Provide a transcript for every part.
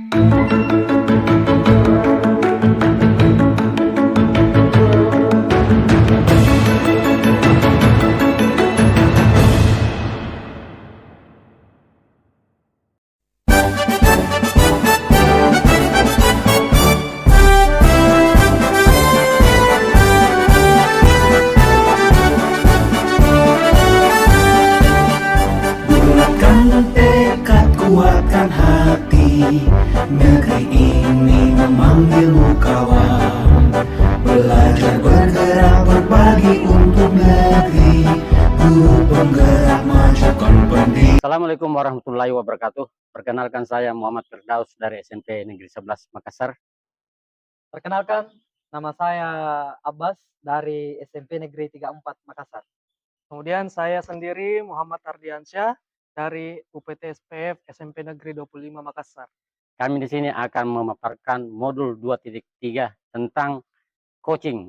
Bulatkan tekad, kuatkan hati, negeri ini memanggilmu kawan. Belajar bergerak berbagi untuk negeri, guru penggerak majukan pendidikan. Assalamualaikum warahmatullahi wabarakatuh. Perkenalkan saya Muhammad Firdaus dari SMP Negeri 11 Makassar. Perkenalkan, nama saya Abbas dari SMP Negeri 34 Makassar. Kemudian saya sendiri Muhammad Ardiansyah dari UPT SPF SMP Negeri 25 Makassar. Kami di sini akan memaparkan modul 2.3 tentang coaching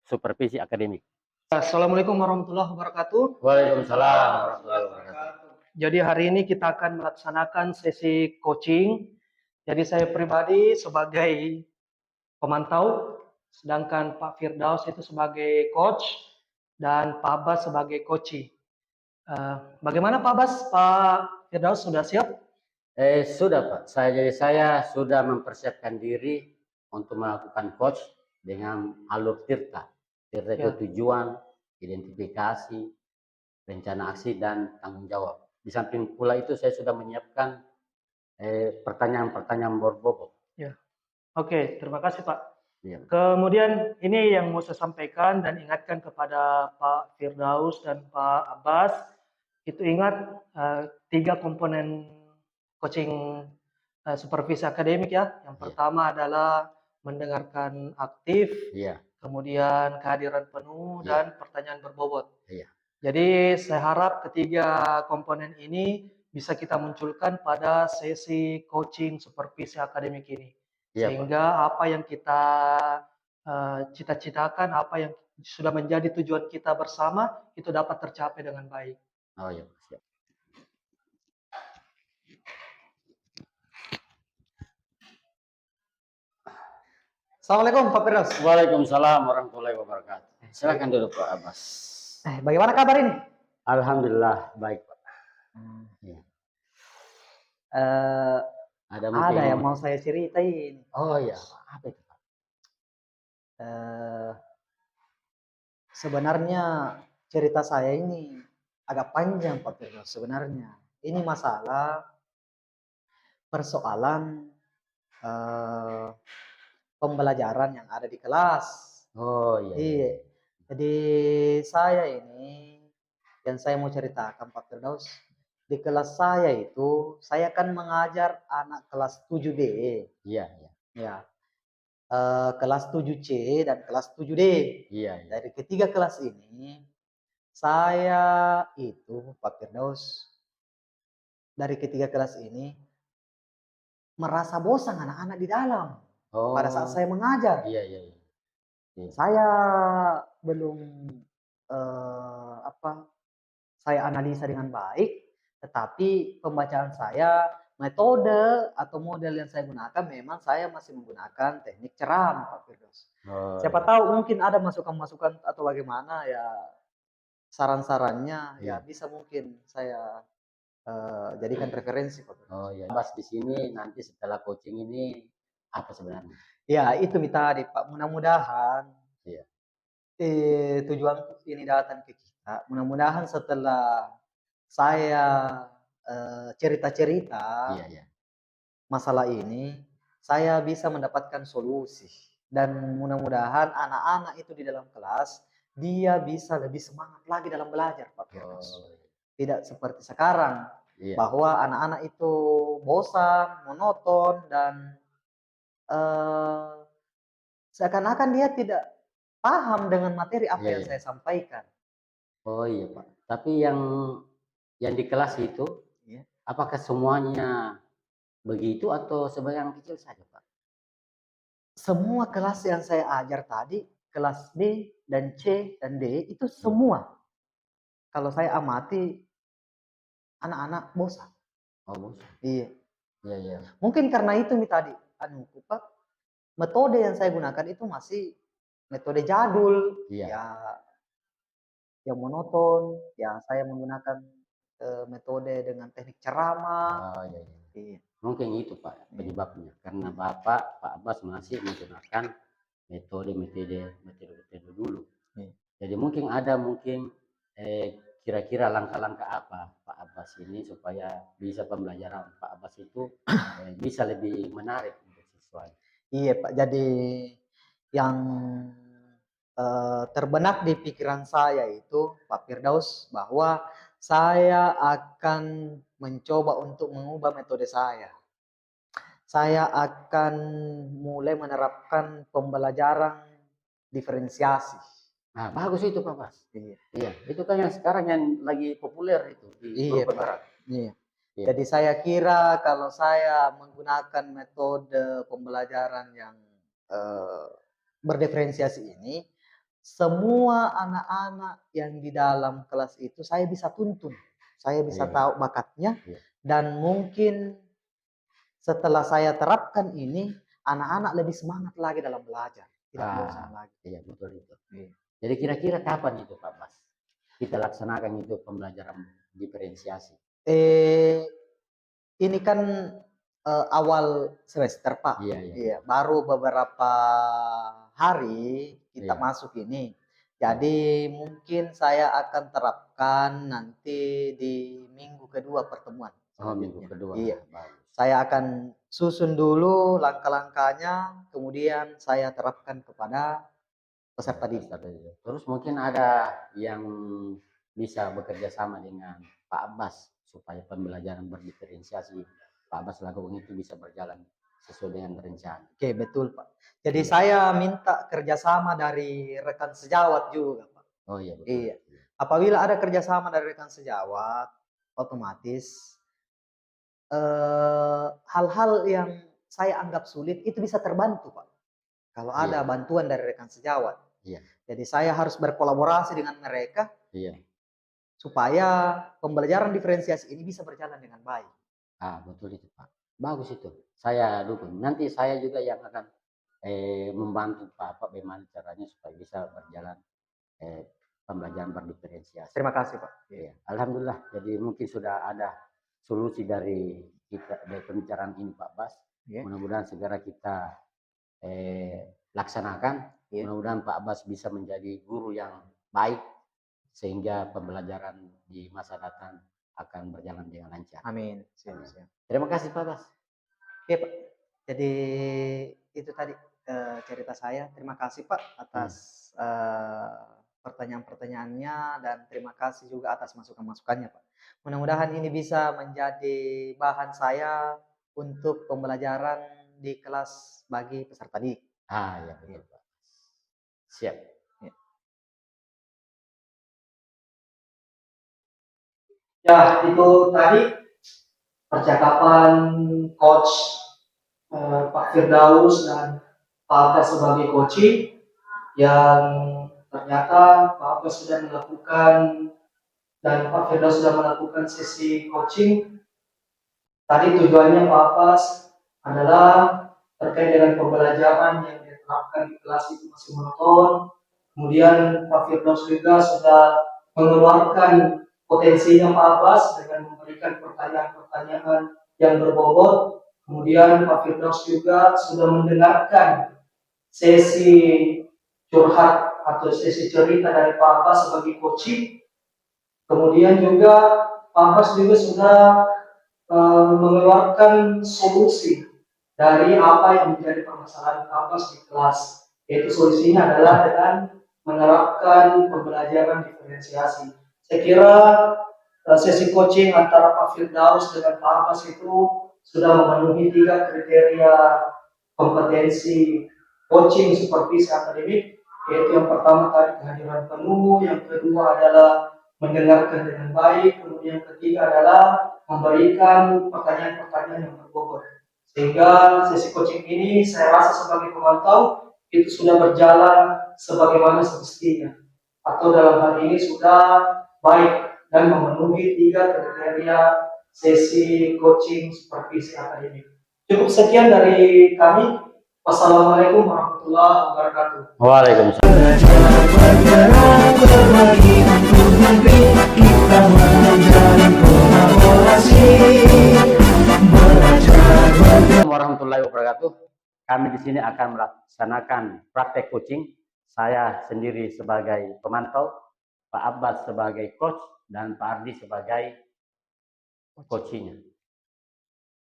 supervisi akademik. Assalamualaikum warahmatullahi wabarakatuh. Waalaikumsalam warahmatullahi wabarakatuh. Jadi hari ini kita akan melaksanakan sesi coaching. Jadi saya pribadi sebagai pemantau, sedangkan Pak Firdaus itu sebagai coach dan Pak Abbas sebagai coachee. Bagaimana Pak Abbas? Pak Firdaus sudah siap? Sudah Pak, saya sudah mempersiapkan diri untuk melakukan coach dengan alur Tirta. Tirta itu tujuan, identifikasi, rencana aksi, dan tanggung jawab. Di samping pula itu saya sudah menyiapkan pertanyaan-pertanyaan berbobot. Ya. Oke, terima kasih Pak. Ya. Kemudian ini yang mau saya sampaikan dan ingatkan kepada Pak Firdaus dan Pak Abbas, itu ingat 3 komponen coaching supervisi akademik ya. Yang pertama adalah mendengarkan aktif, kemudian kehadiran penuh, dan pertanyaan berbobot. Jadi saya harap ketiga komponen ini bisa kita munculkan pada sesi coaching supervisi akademik ini. Sehingga apa yang kita cita-citakan, apa yang sudah menjadi tujuan kita bersama, itu dapat tercapai dengan baik. Oh iya, siap. Assalamualaikum Pak Firdaus. Waalaikumsalam warahmatullahi wabarakatuh. Silakan duduk Pak Abbas. Bagaimana kabar ini? Alhamdulillah baik Pak. Ada yang mau saya ceritain. Oh iya, apa itu Pak? Sebenarnya cerita saya ini agak panjang Pak Firdaus sebenarnya. Ini masalah persoalan pembelajaran yang ada di kelas. Oh iya. Jadi saya ini yang saya mau ceritakan Pak Firdaus, di kelas saya itu saya kan mengajar anak kelas 7D. Iya. Kelas 7C dan kelas 7D. Iya. Dari ketiga kelas ini saya itu Pak Firdaus dari ketiga kelas ini merasa bosan anak-anak di dalam. Pada saat saya mengajar. Iya. Saya belum saya analisa dengan baik, tetapi pembacaan saya, metode atau model yang saya gunakan memang saya masih menggunakan teknik ceram Pak Firdaus. Siapa tahu mungkin ada masukan-masukan atau bagaimana ya, saran-sarannya ya bisa mungkin saya jadikan referensi Pak Firdaus. Oh iya. Mas di sini nanti setelah coaching ini apa sebenarnya? Ya itu tadi Pak, mudah-mudahan tujuan ini datang ke kita. Mudah-mudahan setelah saya cerita-cerita masalah ini, saya bisa mendapatkan solusi. Dan mudah-mudahan anak-anak itu di dalam kelas, dia bisa lebih semangat lagi dalam belajar Pak Firdaus. Tidak seperti sekarang, bahwa anak-anak itu bosan, monoton, dan seakan-akan dia tidak paham dengan materi apa yang saya sampaikan. Oh iya Pak. Tapi yang di kelas itu, apakah semuanya begitu atau sebagian kecil saja Pak? Semua kelas yang saya ajar tadi, kelas B dan C dan D itu semua. Kalau saya amati anak-anak bosan. Oh bosan. Iya. Iya, iya. Mungkin karena itu Mi tadi, Pak, metode yang saya gunakan itu masih metode jadul, Iya. ya yang monoton, ya saya menggunakan metode dengan teknik ceramah. Oh, iya, iya. Iya. Mungkin itu Pak penyebabnya, karena Bapak, Pak Abbas masih menggunakan metode dulu. Iya. Jadi mungkin ada kira-kira langkah-langkah apa Pak Abbas ini supaya bisa pembelajaran Pak Abbas itu bisa lebih menarik untuk siswa. Iya Pak, jadi yang terbenak di pikiran saya itu Pak Firdaus bahwa saya akan mencoba untuk mengubah metode saya. Saya akan mulai menerapkan pembelajaran diferensiasi. Nah, bagus itu Pak Abbas. Iya. Iya, itu kan yang sekarang yang lagi populer itu di Iya, Eropa Pak. Barat. Iya. Iya. Jadi saya kira kalau saya menggunakan metode pembelajaran yang berdiferensiasi ini, semua anak-anak yang di dalam kelas itu saya bisa tuntun, saya bisa Iya. tahu bakatnya, Iya. dan mungkin setelah saya terapkan ini, anak-anak lebih semangat lagi dalam belajar, tidak bosan lagi. Iya, betul itu. Iya. Jadi kira-kira kapan itu Pak Abbas kita laksanakan itu pembelajaran diferensiasi? Ini kan awal semester Pak. Iya, iya. Iya, baru beberapa hari kita Iya. masuk ini. Jadi mungkin saya akan terapkan nanti di minggu kedua pertemuan. Oh, minggu kedua. Iya. Bagus. Saya akan susun dulu langkah-langkahnya, kemudian saya terapkan kepada peserta didik. Terus mungkin ada yang bisa bekerja sama dengan Pak Abbas supaya pembelajaran berdiferensiasi Pak Abbas lakukan itu bisa berjalan sesuai dengan rencana. Oke, betul Pak. Jadi saya minta kerjasama dari rekan sejawat juga Pak. Oh iya, betul. Iya. Apabila ada kerjasama dari rekan sejawat, otomatis hal-hal yang saya anggap sulit itu bisa terbantu Pak. Kalau ada Iya. bantuan dari rekan sejawat. Iya. Jadi saya harus berkolaborasi dengan mereka Iya. supaya pembelajaran diferensiasi ini bisa berjalan dengan baik. Betul itu Pak. Bagus itu. Saya dukung. Nanti saya juga yang akan membantu Pak bagaimana caranya supaya bisa berjalan pembelajaran berdiferensiasi. Terima kasih Pak. Iya. Alhamdulillah. Jadi mungkin sudah ada solusi dari kita dari pembicaraan ini Pak Bas. Iya. Mudah-mudahan segera kita laksanakan. Iya. Mudah-mudahan Pak Bas bisa menjadi guru yang baik sehingga pembelajaran di masa datang akan berjalan dengan lancar. Amin. Siap. Terima kasih Pak Bas. Oke Pak. Jadi itu tadi cerita saya. Terima kasih Pak atas pertanyaan-pertanyaannya, dan terima kasih juga atas masukan-masukannya Pak. Mudah-mudahan ini bisa menjadi bahan saya untuk pembelajaran di kelas bagi peserta didik. Ya betul Pak. Siap. Ya, itu tadi percakapan coach Pak Firdaus dan Pak Abbas sebagai coaching, yang ternyata Pak Abbas sudah melakukan dan Pak Firdaus sudah melakukan sesi coaching. Tadi tujuannya Pak Abbas adalah terkait dengan pembelajaran yang diterapkan di kelas itu masih monoton. Kemudian Pak Firdaus juga sudah mengeluarkan potensinya Pak Abbas dengan memberikan pertanyaan-pertanyaan yang berbobot. Kemudian Pak Firdaus juga sudah mendengarkan sesi curhat atau sesi cerita dari Pak Abbas sebagai coaching. Kemudian juga Pak Abbas juga sudah mengeluarkan solusi dari apa yang menjadi permasalahan Pak Abbas di kelas. Yaitu solusinya adalah dengan menerapkan pembelajaran diferensiasi. Saya kira sesi coaching antara Pak Firdaus dengan Pak Abbas itu sudah memenuhi 3 kriteria kompetensi coaching supervisi akademik, yaitu yang pertama tadi kehadiran penuh, yang kedua adalah mendengarkan dengan baik, kemudian yang ketiga adalah memberikan pertanyaan-pertanyaan yang berbobot. Sehingga sesi coaching ini saya rasa sebagai pemantau itu sudah berjalan sebagaimana semestinya, atau dalam hal ini sudah baik dan memenuhi 3 kriteria sesi coaching supervisi akademik. Cukup sekian dari kami. Wassalamualaikum warahmatullahi wabarakatuh. Waalaikumsalam. Bergerak berbagi untuk negeri, kita menjalin kolaborasi. Belajar Assalamualaikum warahmatullahi wabarakatuh. Kami di sini akan melaksanakan praktek coaching. Saya sendiri sebagai pemantau, Pak Abbas sebagai coach, dan Pak Ardi sebagai coachingnya.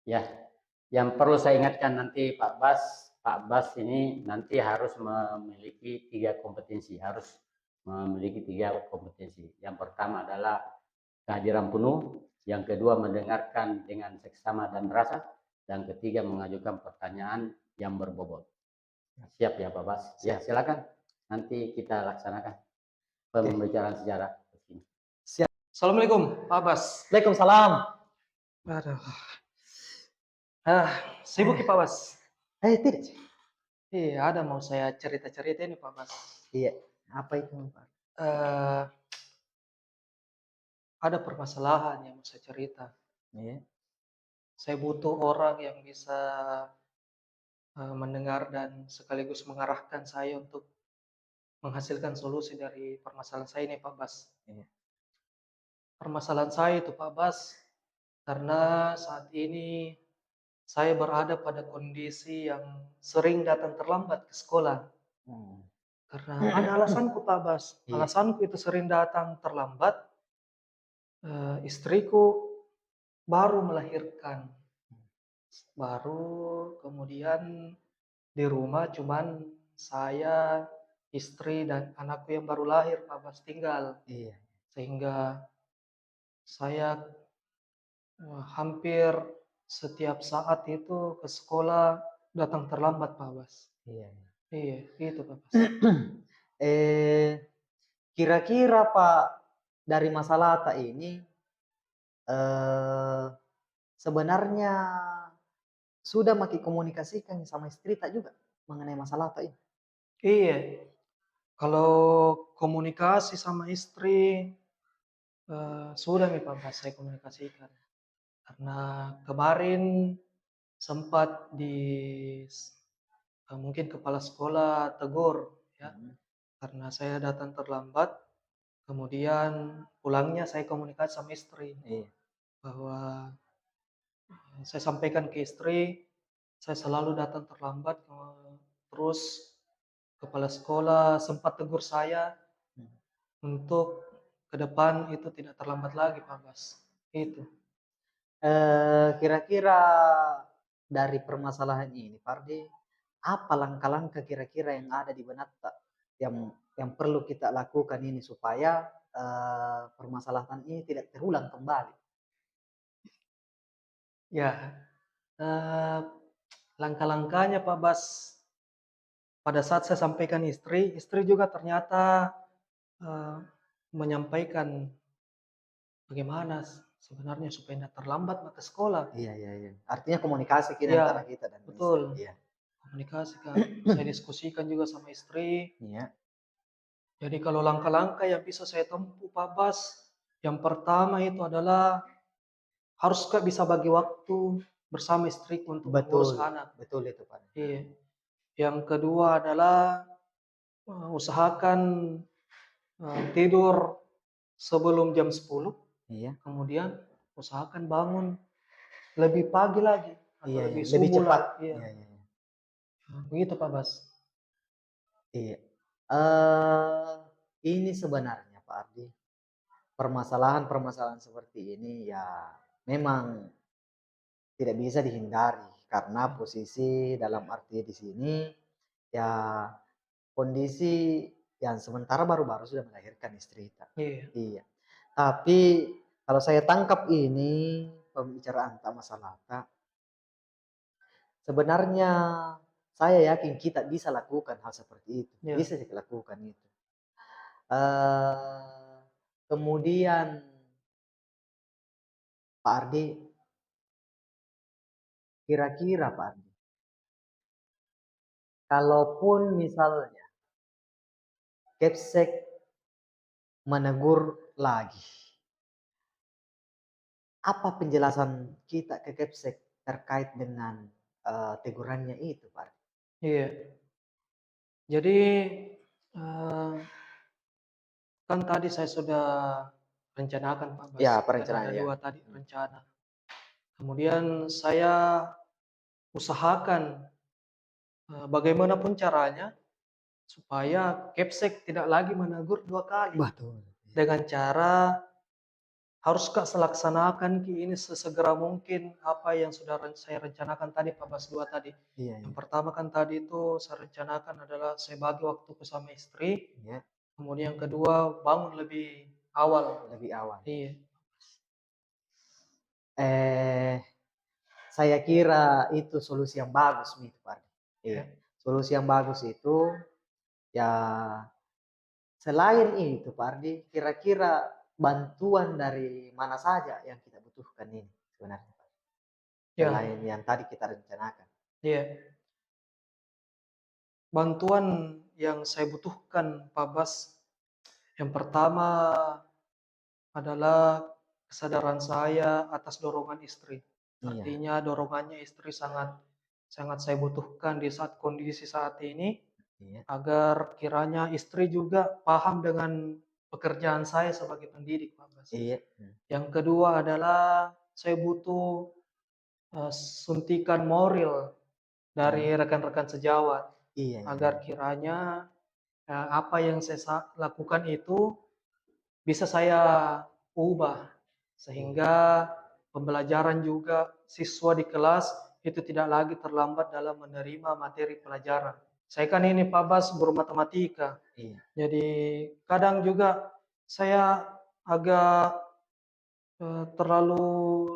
Ya, yang perlu saya ingatkan nanti Pak Abbas ini nanti harus memiliki 3 kompetensi, Yang pertama adalah kehadiran penuh, yang kedua mendengarkan dengan seksama dan merasa, dan ketiga mengajukan pertanyaan yang berbobot. Siap ya Pak Abbas? Ya, silakan. Nanti kita laksanakan pembicaraan sejarah. Assalamualaikum, Pak Abbas. Waalaikumsalam. Aduh. Sibuk ya Pak Abbas? Tidak. Iya, ada mau saya cerita-cerita ini Pak Abbas. Iya. Apa itu, Pak? Eh, ada permasalahan yang mau saya cerita. Iya. Saya butuh orang yang bisa mendengar dan sekaligus mengarahkan saya untuk menghasilkan solusi dari permasalahan saya ini Pak Abbas. Iya. Permasalahan saya itu Pak Abbas, karena saat ini saya berada pada kondisi yang sering datang terlambat ke sekolah. Karena ada alasanku Pak Abbas. Iya. Alasanku itu sering datang terlambat. Istriku baru melahirkan. Baru kemudian di rumah cuman saya, istri, dan anakku yang baru lahir Pak Abbas tinggal. Iya. Sehingga saya hampir setiap saat itu ke sekolah datang terlambat Pak Abbas. Iya. Iya, itu Pak Abbas. Kira-kira Pak, dari masalah tak ini sebenarnya sudah makin komunikasikan sama istri tak juga mengenai masalah tak ini? Iya, kalau komunikasi sama istri sudah nih Pak Abbas saya komunikasikan. Karena kemarin sempat mungkin kepala sekolah tegur ya, karena saya datang terlambat. Kemudian pulangnya saya komunikasi sama istri. Iya. Bahwa saya sampaikan ke istri, saya selalu datang terlambat, terus kepala sekolah sempat tegur saya untuk ke depan itu tidak terlambat lagi Pak Abbas. Itu. Kira-kira dari permasalahan ini, Pak Ardi, apa langkah-langkah kira-kira yang ada di benak tak yang perlu kita lakukan ini supaya permasalahan ini tidak terulang kembali? Ya, langkah-langkahnya Pak Bas, pada saat saya sampaikan istri juga ternyata menyampaikan bagaimana sebenarnya supaya tidak terlambat ke sekolah. Iya. Artinya komunikasi Iya, antara kita dan betul. istri. Iya. Komunikasi kan, saya diskusikan juga sama istri. Iya. Jadi kalau langkah-langkah yang bisa saya tempuh Pak Bas, yang pertama itu adalah harus bisa bagi waktu bersama istriku untuk mengurus anak. Betul itu Pak. Iya. Yang kedua adalah usahakan tidur sebelum jam 10. Iya. Kemudian usahakan bangun lebih pagi lagi atau Iya, lebih lebih subuh cepat. lah. Iya. Iya. Begitu Pak Bas. Iya. Ini sebenarnya Pak Ardi, permasalahan seperti ini ya memang tidak bisa dihindari karena posisi dalam arti di sini ya kondisi yang sementara baru-baru sudah melahirkan istri kita. Iya. Tapi kalau saya tangkap ini pembicaraan tak masalah tak, sebenarnya saya yakin kita bisa lakukan hal seperti itu. Iya. Bisa kita lakukan itu. Kemudian Pak Ardi, kira-kira Pak Ardi, kalaupun misalnya Kepsek menegur lagi, apa penjelasan kita ke Kepsek terkait dengan tegurannya itu, Pak? Iya. Jadi eh, kan tadi saya sudah rencanakan Pak Bas. Ya, Kan perencanaan ada ya. 2 tadi rencana. Kemudian saya usahakan bagaimanapun caranya supaya Kepsek tidak lagi menegur 2 kali. Betul. Dengan cara harus Kak selaksanakan ini sesegera mungkin apa yang sudah saya rencanakan tadi Pak Bas 2 tadi. Iya, Yang iya. pertama kan tadi itu saya rencanakan adalah saya bagi waktuku sama istri. Iya, Kemudian yang kedua bangun lebih awal. lebih awal. Iya. Eh, saya kira itu solusi yang bagus, gitu, Pak. Iya. Ya. Solusi yang bagus itu ya selain itu, Pak Ardi, kira-kira bantuan dari mana saja yang kita butuhkan ini sebenarnya, Pak? Ya. Selain yang tadi kita rencanakan. Iya. Bantuan yang saya butuhkan Pak Bas, yang pertama adalah kesadaran saya atas dorongan istri. Iya. Artinya dorongannya istri sangat saya butuhkan di saat kondisi saat ini, Iya. agar kiranya istri juga paham dengan pekerjaan saya sebagai pendidik Pak Bas. Iya. Yang kedua adalah saya butuh suntikan moral dari rekan-rekan sejawat. Iya. Agar kiranya apa yang saya lakukan itu bisa saya ubah sehingga pembelajaran juga siswa di kelas itu tidak lagi terlambat dalam menerima materi pelajaran. Saya kan ini Pak Bas guru matematika. Iya. Jadi kadang juga saya agak terlalu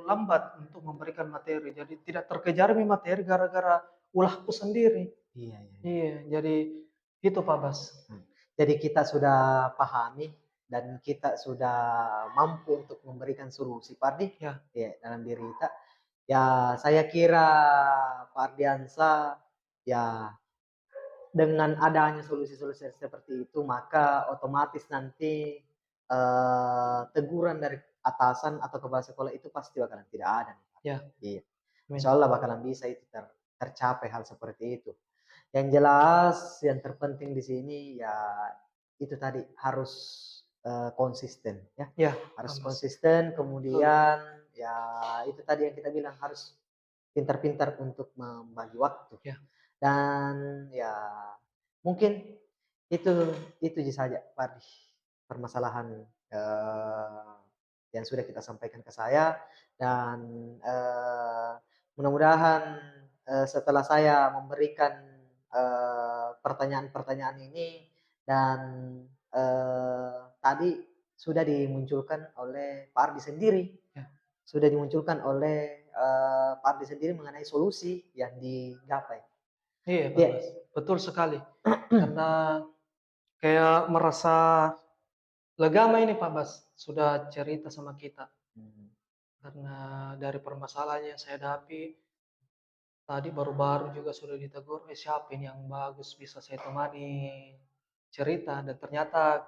lambat untuk memberikan materi. Jadi tidak terkejar materi gara-gara ulahku sendiri. Iya, iya. Iya, jadi itu Pak Bas. Jadi kita sudah pahami dan kita sudah mampu untuk memberikan solusi, Pak Ardi. Ya. Ya, dalam diri kita. Ya, saya kira Pak Ardiansa ya dengan adanya solusi-solusi seperti itu, maka otomatis nanti teguran dari atasan atau kepala sekolah itu pasti bakalan tidak ada. Ya. Iya. Amin. Insya Allah bakalan bisa itu tercapai hal seperti itu. Yang jelas yang terpenting di sini ya itu tadi harus konsisten ya. Ya, Harus Mas. konsisten, kemudian ya itu tadi yang kita bilang harus pintar-pintar untuk membagi waktu. Ya. Dan ya mungkin itu saja Pak Ardi, permasalahan yang sudah kita sampaikan ke saya, dan mudah-mudahan setelah saya memberikan pertanyaan-pertanyaan ini dan tadi sudah dimunculkan oleh Pak Ardi sendiri, Ya. sudah dimunculkan oleh Pak Ardi sendiri mengenai solusi yang digapai. Iya, Pak Ya. Bas. Betul sekali. Karena kayak merasa lega ini Pak Bas sudah cerita sama kita. Karena dari permasalahan yang saya hadapi tadi baru-baru juga sudah ditegur, siapa ini yang bagus bisa saya temani cerita, dan ternyata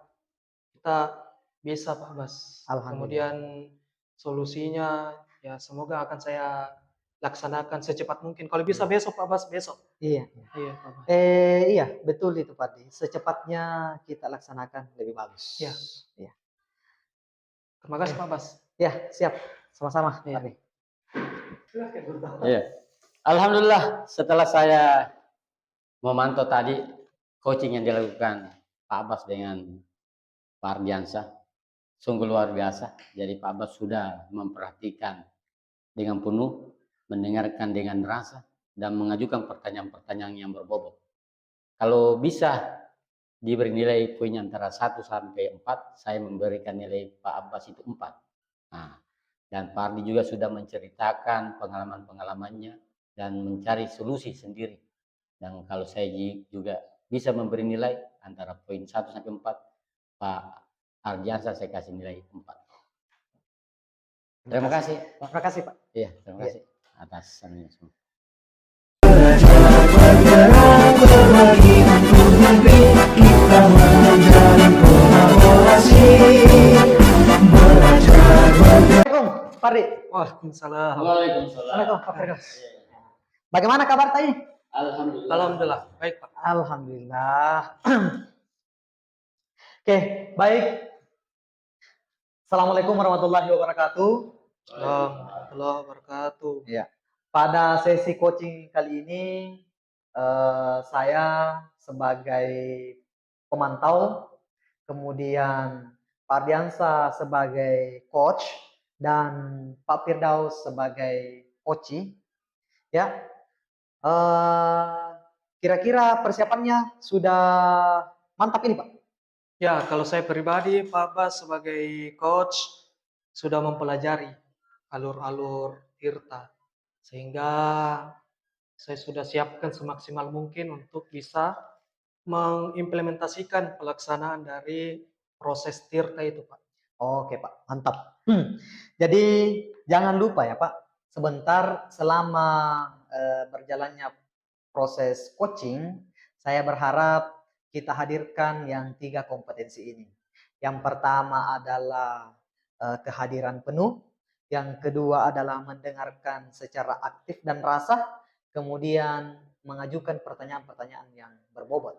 kita bisa Pak Bas. Alhamdulillah. Kemudian solusinya ya semoga akan saya laksanakan secepat mungkin. Kalau bisa besok Pak Bas, besok. Iya. Iya Pak Bas. Iya, betul itu Pak Ardi. Secepatnya kita laksanakan lebih bagus. Ya. Iya. Terima kasih Pak Bas. Ya, siap. Sama-sama, Iya. Pak Ardi. Iya. Alhamdulillah setelah saya memantau tadi coaching yang dilakukan Pak Abbas dengan Pak Ardiansa, sungguh luar biasa. Jadi Pak Abbas sudah memperhatikan dengan penuh, mendengarkan dengan rasa, dan mengajukan pertanyaan-pertanyaan yang berbobot. Kalau bisa diberi nilai poin antara 1 sampai 4, saya memberikan nilai Pak Abbas itu 4. Nah, dan Pak Ardi juga sudah menceritakan pengalaman-pengalamannya dan mencari solusi sendiri. Dan kalau saya juga bisa memberi nilai antara poin 1 sampai 4, Pak Ardiansa saya kasih nilai 4. Terima kasih, Pak. Terima kasih, Pak. Iya, terima kasih atas sarannya semua. Bergerak berbagi untuk negeri, kita menjalin kolaborasi. Belajar bergerak. Pak Ardi. Waalaikumsalam. Waalaikumsalam. Assalamualaikum Pak Firdaus. Bagaimana kabar tadi? Alhamdulillah. Alhamdulillah. Baik, Pak. Alhamdulillah. Oke, baik. Assalamualaikum warahmatullahi wabarakatuh. Warahmatullahi wabarakatuh. Ya, pada sesi coaching kali ini saya sebagai pemantau, kemudian Pak Ardiansa sebagai coach dan Pak Firdaus sebagai coach. Ya, kira-kira persiapannya sudah mantap ini, Pak? Ya, kalau saya pribadi, Pak Bas sebagai coach sudah mempelajari alur-alur tirta, sehingga saya sudah siapkan semaksimal mungkin untuk bisa mengimplementasikan pelaksanaan dari proses tirta itu, Pak. Oke, Pak, mantap. Jadi jangan lupa ya, Pak, sebentar selama berjalannya proses coaching, saya berharap kita hadirkan yang 3 kompetensi ini. Yang pertama adalah kehadiran penuh, yang kedua adalah mendengarkan secara aktif dan rasah, kemudian mengajukan pertanyaan-pertanyaan yang berbobot.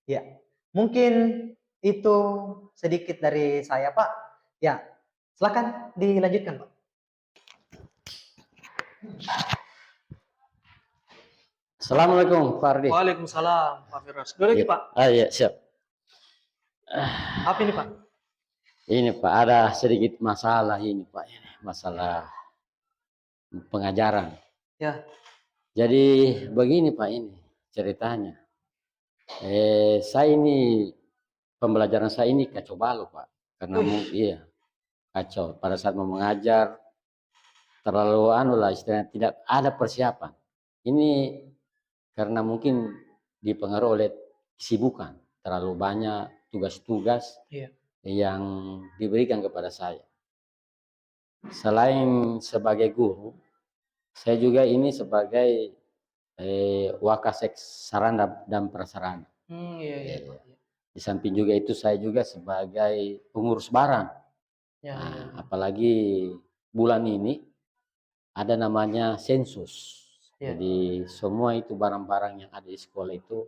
Ya, mungkin itu sedikit dari saya, Pak. Ya, silakan dilanjutkan, Pak. Assalamualaikum Pak Ardi. Waalaikumsalam, Pak Firdaus. Dulu lagi, Iya. Pak. Iya, siap. Apa ini, Pak? Ini Pak, ada sedikit masalah ini Pak. Masalah pengajaran. Ya. Jadi begini Pak ini ceritanya. Saya ini pembelajaran saya ini kacau balau Pak. Karena iya kacau. Pada saat mau mengajar terlalu istilahnya tidak ada persiapan. Ini karena mungkin dipengaruhi oleh kesibukan, terlalu banyak tugas-tugas yang diberikan kepada saya. Selain sebagai guru, saya juga ini sebagai wakasek sarana dan prasarana. Iya. Di samping juga itu saya juga sebagai pengurus barang. Apalagi bulan ini ada namanya sensus. Jadi semua itu barang-barang yang ada di sekolah itu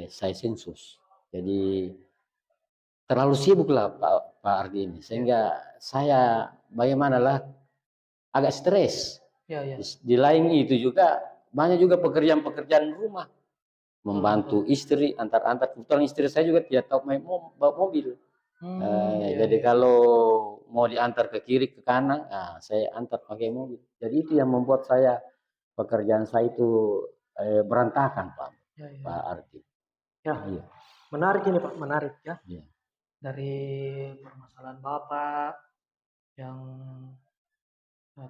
saya sensus. Jadi terlalu sibuk lah Pak Ardi ini, sehingga saya bagaimanalah agak stres. Di lain itu juga banyak juga pekerjaan-pekerjaan rumah, membantu istri antar-antar. Kebetulan istri saya juga tidak tahu bawa mobil. Jadi kalau mau diantar ke kiri ke kanan, saya antar pakai mobil. Jadi itu yang membuat saya pekerjaan saya itu berantakan Pak Ardi. Iya. Menarik ini Pak, menarik ya. Dari permasalahan Bapak yang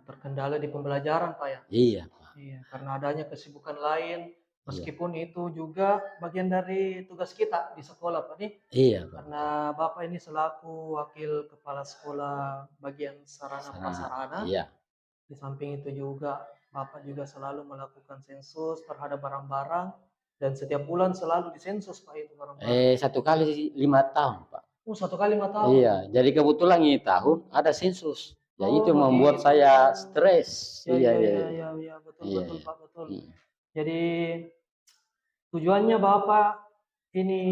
terkendala di pembelajaran Pak ya. Iya Pak. Iya, karena adanya kesibukan lain, meskipun itu juga bagian dari tugas kita di sekolah Pak nih. Iya Pak. Karena Bapak ini selaku wakil kepala sekolah bagian sarana prasarana. Iya. Di samping itu juga Bapak juga selalu melakukan sensus terhadap barang-barang dan setiap bulan selalu disensus Pak itu barang-barang. 1 kali 5 tahun Pak. 1 kali 5 tahun. Iya, jadi kebetulan ini tahun ada sensus. Ya itu membuat begitu. saya stres. Iya, betul Pak, betul. Jadi tujuannya Bapak ini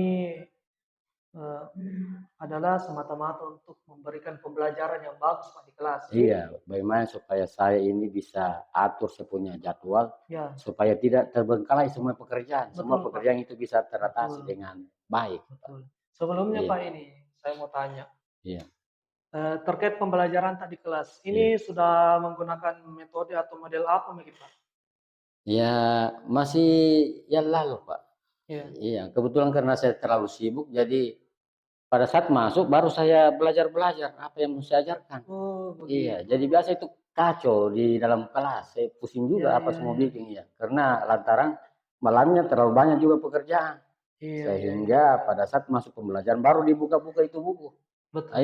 adalah semata-mata untuk memberikan pembelajaran yang bagus Pak di kelas. Iya, bagaimana supaya saya ini bisa atur sepunya jadwal, supaya tidak terbengkalai semua pekerjaan. Semua pekerjaan itu bisa teratasi dengan baik. Betul. Sebelumnya Pak ini, saya mau tanya. Terkait pembelajaran tadi kelas, ini sudah menggunakan metode atau model apa mungkin Pak? Ya, masih yang lalu Pak. Iya, kebetulan karena saya terlalu sibuk, jadi pada saat masuk baru saya belajar apa yang mau saya ajarkan. Iya, jadi biasa itu kacau di dalam kelas. Saya pusing juga apa semua bikin ya. Karena lantaran malamnya terlalu banyak juga pekerjaan. Sehingga pada saat masuk pembelajaran baru dibuka-buka itu buku. Betul.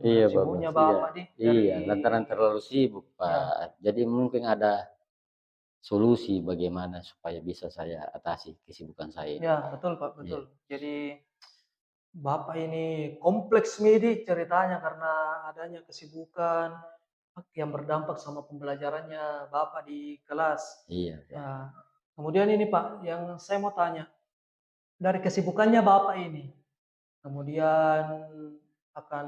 Iya, Sibuknya Bapak nih. Iya, lantaran terlalu sibuk Pak. Jadi mungkin ada solusi bagaimana supaya bisa saya atasi kesibukan saya ini. Ya, betul Pak, betul. Jadi Bapak ini kompleks midi ceritanya karena adanya kesibukan yang berdampak sama pembelajarannya Bapak di kelas. Iya, Pak. Nah, kemudian ini Pak, yang saya mau tanya, dari kesibukannya Bapak ini, kemudian akan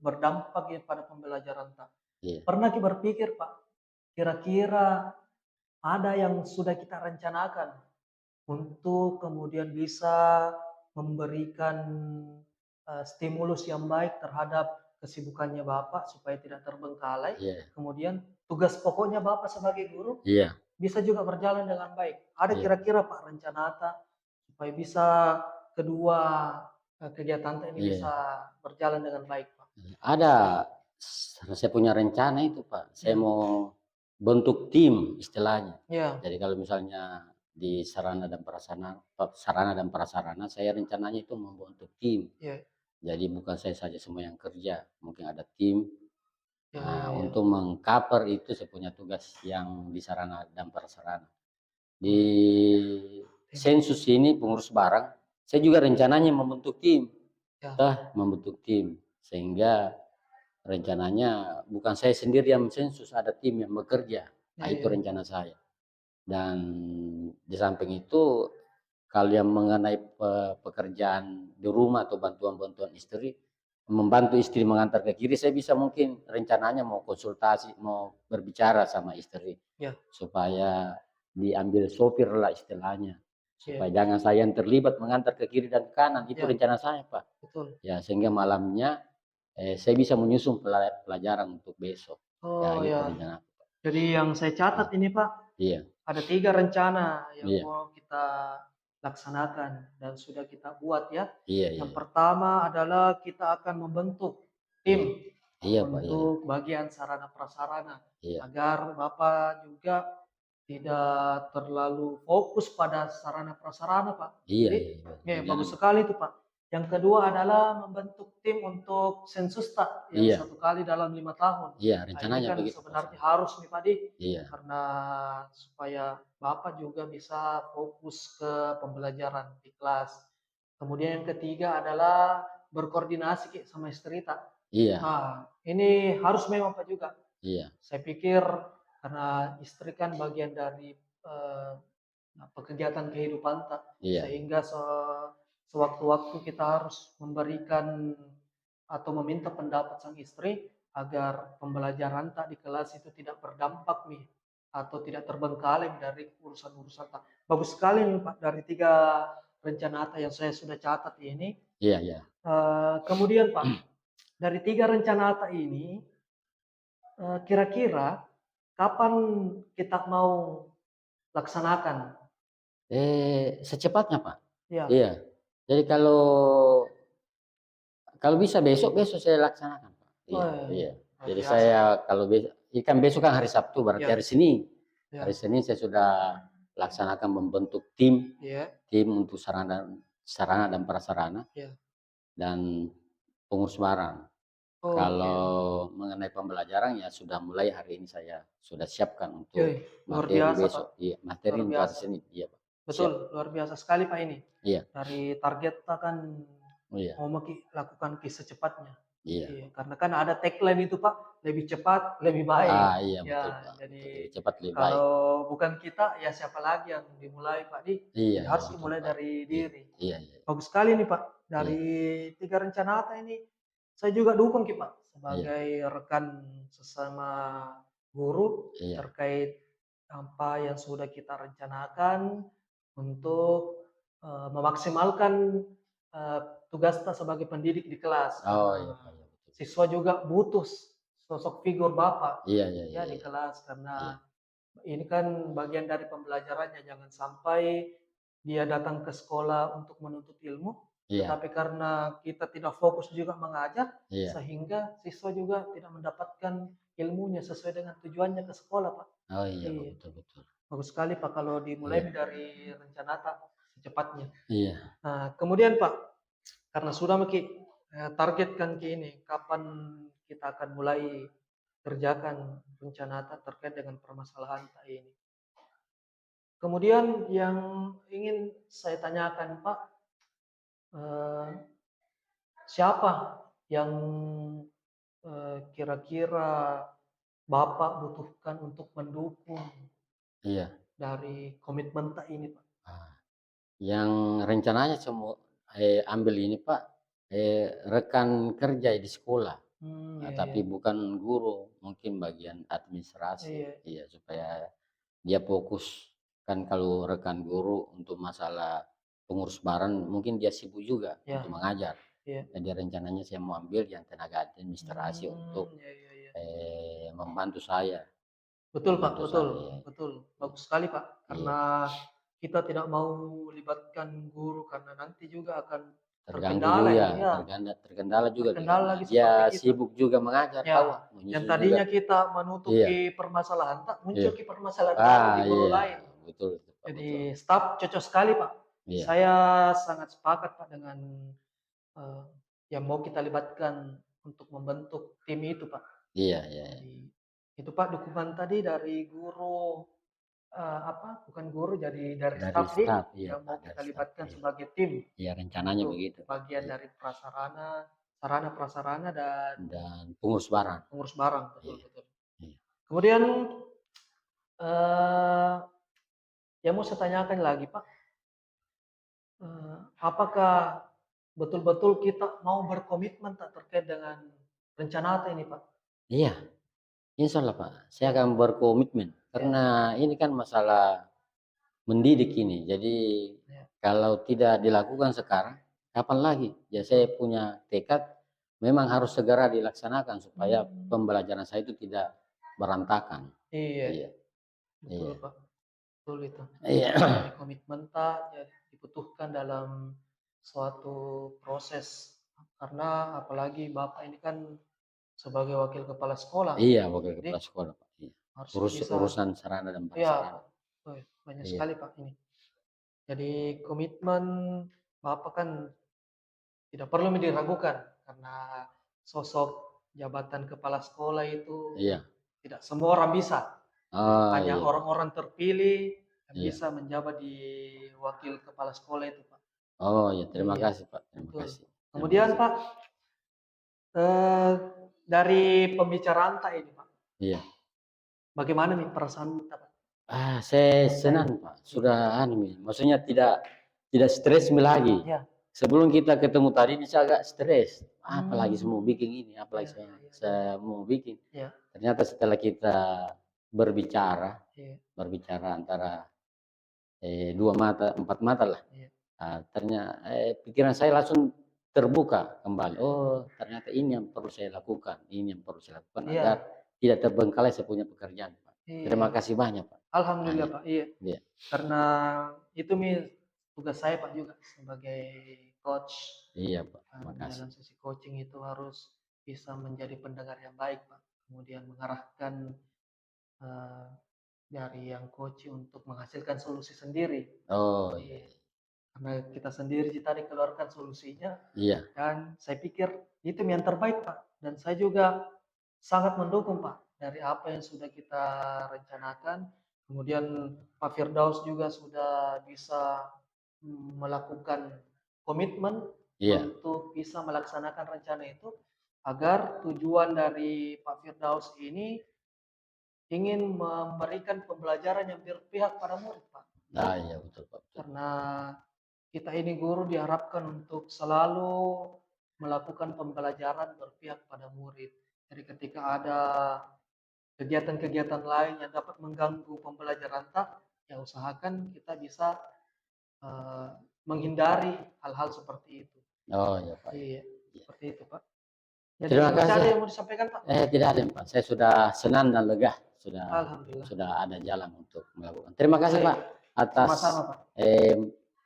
berdampak ya pada pembelajaran tak. Iya. Pernah kita berpikir Pak, kira-kira ada yang sudah kita rencanakan untuk kemudian bisa memberikan stimulus yang baik terhadap kesibukannya Bapak supaya tidak terbengkalai. Iya. Kemudian tugas pokoknya Bapak sebagai guru Iya. bisa juga berjalan dengan baik. Ada Iya. kira-kira Pak rencana Ata supaya bisa kedua kegiatan ini Iya. bisa berjalan dengan baik Pak? Ada, saya punya rencana itu Pak. Saya Ya. mau bentuk tim istilahnya. Ya, Jadi kalau misalnya di sarana dan prasarana, saya rencananya itu membentuk tim. ya, Jadi bukan saya saja semua yang kerja, mungkin ada tim. ya, Nah, ya, ya. untuk mengcover itu saya punya tugas yang di sarana dan prasarana. Di sensus ini pengurus barang, saya juga rencananya membentuk tim. Ya. Membentuk tim sehingga rencananya bukan saya sendiri yang sensus, ada tim yang bekerja. Nah, Ya, itu ya. rencana saya. Dan di samping itu, kalau yang mengenai pekerjaan di rumah atau bantuan-bantuan istri, membantu istri mengantar ke kiri, saya bisa mungkin rencananya mau konsultasi, mau berbicara sama istri, Ya. supaya diambil sopir lah istilahnya, Ya. supaya jangan saya yang terlibat mengantar ke kiri dan kanan. Itu Ya. rencana saya Pak. Betul. Ya, sehingga malamnya saya bisa menyusun pelajaran untuk besok. Ya, Oh gitu ya. rencana. Jadi yang saya catat ini Pak, Iya. ada 3 rencana yang Iya. mau kita laksanakan dan sudah kita buat ya. Iya. Iya. Yang pertama adalah kita akan membentuk tim Iya Pak. Iya. untuk bagian sarana prasarana Iya. agar Bapak juga tidak terlalu fokus pada sarana prasarana Pak. Iya. Jadi Iya. ya, bagus sekali itu Pak. Yang kedua adalah membentuk tim untuk sensus tak yang Iya. 1 kali dalam 5 tahun. Iya, Nah, ini rencananya kan begitu. sebenarnya harus nih Pak Di, Iya. karena supaya Bapak juga bisa fokus ke pembelajaran di kelas. Kemudian yang ketiga adalah berkoordinasi Ki, sama istri tak. Iya. Nah, ini harus memang Pak juga. Iya. Saya pikir karena istri kan bagian dari kegiatan kehidupan tak, Iya. sehingga sewaktu-waktu kita harus memberikan atau meminta pendapat sang istri agar pembelajaran tak di kelas itu tidak berdampak nih atau tidak terbengkalai dari urusan-urusan tak. Bagus sekali nih Pak dari 3 rencana yang saya sudah catat ini. Iya. Iya. Kemudian Pak, dari 3 rencana ini kira-kira kapan kita mau laksanakan? Secepatnya Pak. Ya. Iya. Jadi kalau bisa besok saya laksanakan Pak. Iya. Oh, Iya. luar Jadi biasa. saya kalau ikan besok kan hari Sabtu, berarti Ya. hari Senin. Ya. Hari Senin saya sudah laksanakan membentuk tim Ya. untuk sarana dan prasarana Ya. dan pengurus barang. Oh, Kalau mengenai pembelajaran ya sudah mulai hari ini saya sudah siapkan untuk luar materi biasa, besok. Pak. Iya, materi Luar untuk hari biasa. Senin. Iya, Pak. Betul, Siap. luar biasa sekali Pak ini. Iya. Dari target kita kan Iya. mau lakukan secepatnya. Iya. Iya, karena kan ada tagline itu Pak, lebih cepat, lebih baik. Iya, Ya, betul Pak. jadi Lebih cepat lebih baik. kalau bukan kita, ya siapa lagi yang dimulai Pak Di? Iya, Ya, harus betul, dimulai Pak. dari diri. Iya, iya. Bagus sekali nih Pak. Dari 3 rencana ini, saya juga dukung Ki Pak sebagai rekan sesama guru Iya. terkait apa yang sudah kita rencanakan untuk memaksimalkan tugas kita sebagai pendidik di kelas. Oh iya, Pak. Iya, betul. Siswa juga butuh sosok figur Bapak Iya, iya, ya iya. di kelas karena ini kan bagian dari pembelajarannya. Jangan sampai dia datang ke sekolah untuk menuntut ilmu, Iya. tetapi karena kita tidak fokus juga mengajar, Iya. sehingga siswa juga tidak mendapatkan ilmunya sesuai dengan tujuannya ke sekolah, Pak. Oh iya, Iya. betul, betul. Bagus sekali Pak kalau dimulai Iya. dari rencana tak secepatnya. Iya. Nah, kemudian Pak, karena sudah targetkan Ki ini, kapan kita akan mulai kerjakan rencana terkait dengan permasalahan tak ini. Kemudian yang ingin saya tanyakan Pak, siapa yang kira-kira Bapak butuhkan untuk mendukung Iya. dari komitmen tak ini, Pak? Ah, yang rencananya semua ambil ini Pak, rekan kerja di sekolah. Iya, Tapi iya. bukan guru, mungkin bagian administrasi. Iya. Iya, supaya dia fokus. Kan kalau rekan guru untuk masalah pengurus barang, mungkin dia sibuk juga Iya, untuk mengajar. iya. Jadi rencananya saya mau ambil yang tenaga administrasi untuk Iya, iya, iya. membantu saya. Betul, Pak, Membantu betul, saya. betul. Bagus sekali, Pak. Iya. Karena kita tidak mau libatkan guru karena nanti juga akan Terganggu terkendala juga, ini ya. terkendala juga Terkendala karena lagi dia seperti kita. sibuk juga mengajar, Ya, tahu, yang menyusul juga. tadinya kita Iya, menutupi permasalahan tak muncul iya. ke permasalahan baru di guru Iya, lain. betul, Pak, betul. Jadi staf cocok sekali, Pak. Iya, Saya sangat sepakat, Pak, dengan eh, yang mau kita libatkan untuk membentuk tim itu, Pak. iya, iya. Jadi itu, Pak, dukungan tadi dari guru bukan guru, jadi dari Dari staf staf, iya yang Pak, mau kita dari staf. libatkan Iya, sebagai tim iya rencananya untuk begitu. bagian Iya. dari prasarana, sarana prasarana dan Dan pengurus barang. pengurus barang, betul, Iya, betul. iya. Kemudian eh, yang mau saya tanyakan lagi, Pak, apakah betul-betul kita mau berkomitmen tak terkait dengan rencana ATA ini, Pak? Iya, insya Allah Pak, saya Ya, akan berkomitmen. ya, Karena ini kan masalah mendidik ini. Jadi ya. kalau tidak dilakukan sekarang, kapan lagi? Ya saya punya tekad memang harus segera dilaksanakan supaya pembelajaran saya itu tidak berantakan. Iya, Iya, betul, iya, Pak. Betul itu. iya, Jadi komitmen tak jadi dibutuhkan dalam suatu proses. Karena apalagi Bapak ini kan sebagai wakil kepala sekolah, iya, wakil jadi kepala sekolah Pak. Iya. harus bisa, Urusan sarana dan ya, prasarana. banyak Iya, sekali, Pak, ini. Jadi komitmen Bapak kan tidak perlu diragukan karena sosok jabatan kepala sekolah itu iya. tidak semua orang bisa. Oh Hanya iya, orang-orang terpilih yang iya. bisa menjabat di wakil kepala sekolah itu, Pak. Oh ya, terima Iya, kasih Pak, terima betul. kasih. Terima Kemudian, kasih. Pak, dari pembicaraan tak ini, Pak, Iya. bagaimana nih perasaan kita, Pak? Saya senang Pak, sudah maksudnya tidak stres lagi. Ya. Sebelum kita ketemu tadi ini saya agak stres. Apalagi semua bikin ini, apalagi Iya, saya mau bikin. iya, Ternyata setelah kita berbicara, iya, berbicara antara dua mata, empat mata lah. iya. Ternyata pikiran saya langsung terbuka kembali. Oh, ternyata ini yang perlu saya lakukan, ini yang perlu saya lakukan Iya. agar tidak terbengkalai saya punya pekerjaan, Pak. Terima Iya. kasih banyak, Pak. Alhamdulillah, Iya. Pak. Iya. Iya. Karena itu tugas saya, Pak, juga sebagai coach. Iya, Pak. Terima kasih. Dalam sesi coaching itu harus bisa menjadi pendengar yang baik, Pak. Kemudian mengarahkan dari yang coach untuk menghasilkan solusi sendiri. Oh, iya. Karena kita sendiri tadi keluarkan solusinya, Iya. dan saya pikir itu yang terbaik, Pak. Dan saya juga sangat mendukung, Pak, dari apa yang sudah kita rencanakan. Kemudian Pak Firdaus juga sudah bisa melakukan komitmen Iya. untuk bisa melaksanakan rencana itu agar tujuan dari Pak Firdaus ini ingin memberikan pembelajaran yang berpihak pada murid, Pak. Nah, iya betul, Pak. Betul. Karena kita ini guru diharapkan untuk selalu melakukan pembelajaran berpihak pada murid. Jadi ketika ada kegiatan-kegiatan lain yang dapat mengganggu pembelajaran tak, ya usahakan kita bisa menghindari hal-hal seperti itu. Oh, iya, Pak. Iya, Iya. seperti itu, Pak. Jadi Terima masih ada kasih. yang mau disampaikan, Pak? Tidak ada, Pak. Saya sudah senang dan lega. Alhamdulillah. Sudah ada jalan untuk melakukan. Terima kasih, Baik. Pak, atas Sama-sama, Pak.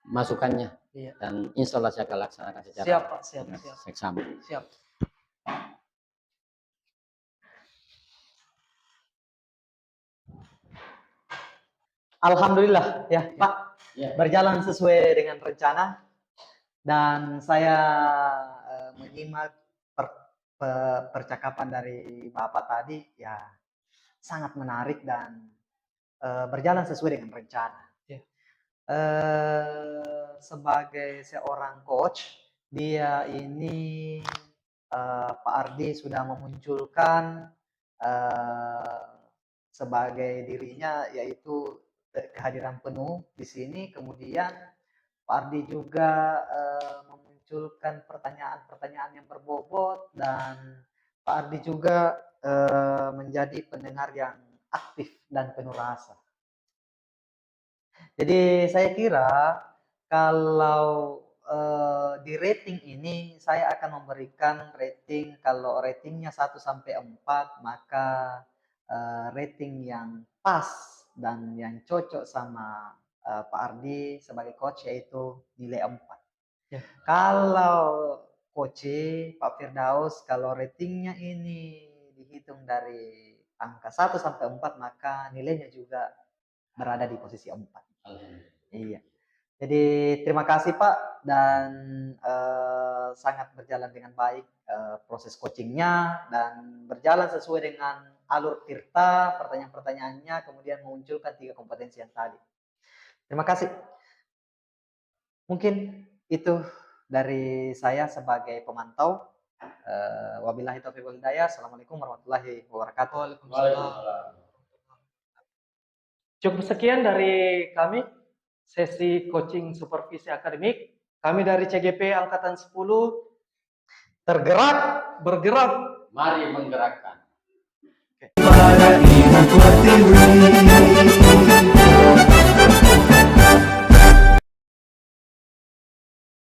masukannya. Iya. Dan insya Allah saya akan laksanakan secara Siap, Pak. Siap. seksama. Siap. Alhamdulillah ya, Pak, Ya. berjalan sesuai dengan rencana dan saya menyimak percakapan dari Bapak tadi ya sangat menarik dan berjalan sesuai dengan rencana. Ya. Sebagai seorang coach dia ini Pak Ardi sudah memunculkan sebagai dirinya, yaitu kehadiran penuh di sini. Kemudian Pak Ardi juga memunculkan pertanyaan-pertanyaan yang berbobot, dan Pak Ardi juga menjadi pendengar yang aktif dan penuh rasa. Jadi saya kira kalau di rating ini saya akan memberikan rating, kalau ratingnya 1 sampai 4, maka rating yang pas dan yang cocok sama Pak Ardi sebagai coach yaitu nilai 4. Ya. Kalau coach Pak Firdaus, kalau ratingnya ini dihitung dari angka 1 sampai 4, maka nilainya juga berada di posisi 4. Iya. Jadi terima kasih Pak, dan sangat berjalan dengan baik proses coachingnya, dan berjalan sesuai dengan alur Tirta, pertanyaan-pertanyaannya, kemudian memunculkan 3 kompetensi yang tadi. Terima kasih. Mungkin itu dari saya sebagai pemantau. Wabillahi taufiq wal hidayah. Assalamualaikum warahmatullahi wabarakatuh. Cukup sekian dari kami, sesi coaching supervisi akademik. Kami dari CGP Angkatan 10, Tergerak, bergerak. Mari menggerakkan. Para ibu pertiwi